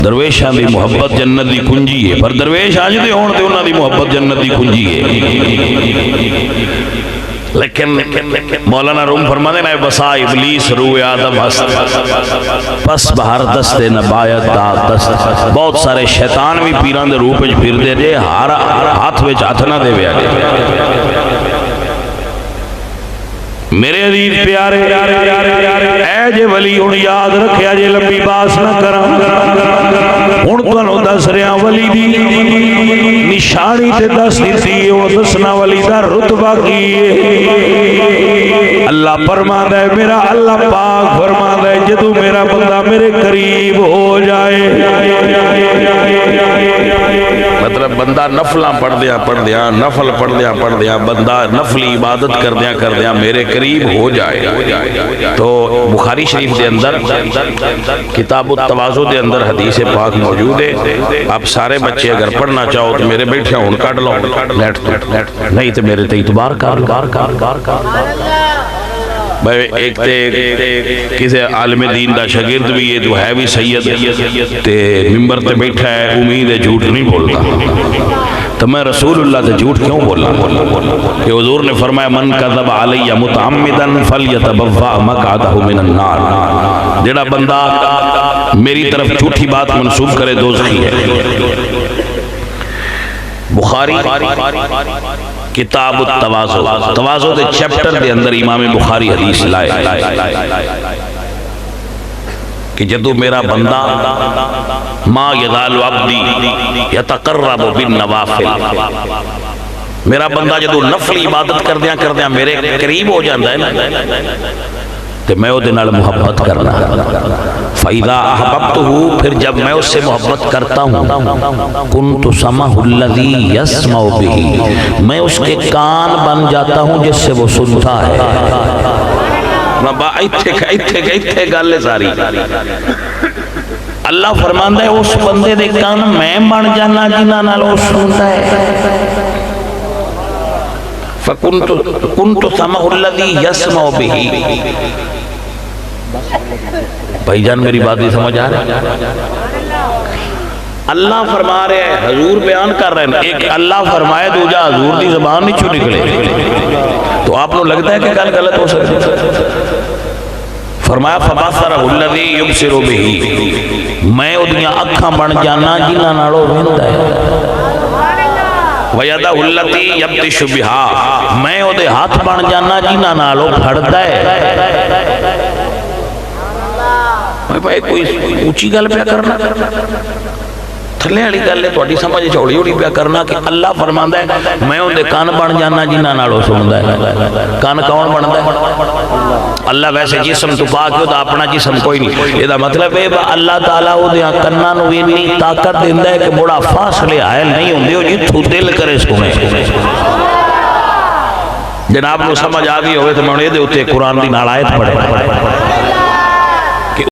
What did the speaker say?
درویشاں دی محبت جنت دی کنجی ہے، پر درویش آج دے ہون تے انہاں دی محبت جنت دی کنجی ہے۔ لیکن مولانا روم فرما دینا ہے بسا ابلیس روح آدم ہست پس بہر دست نبایت داد دست۔ بہت سارے شیطان بھی پیران دے روح پہ پھر دے جے ہاتھ وچ ہاتھ نہ دے ویا جے۔ میرے عزیز پیارے اے جے ولی ہن یاد رکھیا جے لمبی باس نہ کراں، ہن تانوں دس رہا ولی دی نشانی تے دس دتی او دسنا ولی دا رتبہ کی ہے۔ اللہ فرماندا ہے میرا اللہ پاک فرماندا ہے جدوں میرا بندہ میرے قریب ہو جائے، مطلب بندہ نفلاں پڑھ دیا بندہ نفلی عبادت کردیا میرے قریب ہو جائے۔ تو بخاری شریف دے اندر کتاب التواضع دے اندر حدیث پاک موجود ہے۔ آپ سارے بچے اگر پڑھنا چاہو تو میرے بیٹھے ہون کٹ لو، نہیں تو میرے تے اعتبار کر۔ ایک تے کسی عالم دین دا شاگرد بھی ہے جو ہے بھی سید تے ممبر تے بیٹھا ہے، امید ہے جھوٹ نہیں بولتا، تو میں رسول اللہ تے جھوٹ کیوں بولا کہ حضور نے فرمایا من کذب علی متعمدا فلیتبوأ مقعدہ من النار، جڑا بندہ میری طرف جھوٹی بات منسوب کرے دوزخی ہے۔ بخاری کتاب التواضع، تواضع دے چیپٹر دے اندر امام بخاری حدیث لائے کہ جدو میرا بندہ ما یزال عبدی یتقرب بالنوافل، میرا بندہ جدو نفل عبادت کردیاں میرے قریب ہو جاندہ ہے نا تو میں وہ دنال محبت کرنا، فَإِذَا أَحْبَبْتُهُ، پھر جب میں اس سے محبت کرتا ہوں، كُنْتُ سَمَعُ الَّذِي يَسْمَعُ بِهِ، میں اس کے کان بن جاتا ہوں جس سے وہ سنتا ہے۔ ایتھے گالے ساری اللہ فرماندا ہے اس بندے دے کان میں بن جانا جنہاں نال وہ سنتا ہے۔ فَكُنْتُ سَمَعُ الَّذِي يَسْمَعُ بِهِ۔ بھائی جان میری بات نہیں سمجھ آ رہا ہے؟ اللہ فرما رہے ہیں، حضور بیان کر رہے ہیں، ایک اللہ فرمائے دوجہ حضور دی زبان نہیں چھو نکلے، تو آپ کو لگتا ہے کہ کل غلط ہو سکتا۔ فرمایا فَبَصَرَهُ الَّذِي يُبْصِرُ بِهِ، میں ادھیاں اکھاں بن جانا جنہاں نالوں ویندا ہے۔ وَيَدَهُ الَّتِي يَبْطِشُ بِهَا، میں ادھے ہاتھ بن جانا جنہاں نالوں پھڑدا ہے۔ بھائی کوئی اونچی گل پہ کرنا، تھلے والی گل ہے تہاڈی سمجھ چوڑی ہوڑی پہ کرنا کہ اللہ فرماندا ہے میں اون دے کان بن جانا جنہاں نالوں سندا ہے۔ کان کون بندا ہے؟ اللہ ویسے جسم تو پاک ہے، اپنا جسم کوئی نہیں، یہ دا مطلب ہے اللہ تعالیٰ او دیاں کناں نوں اتنی طاقت دیندا ہے کہ بڑا فاصلے حائل نہیں ہوندے، او جتھوں دل کرے سنے۔ جناب نو سمجھ آ گئی ہوئے تو میں یہ دے اتے قرآن دی نال آیت پڑھے۔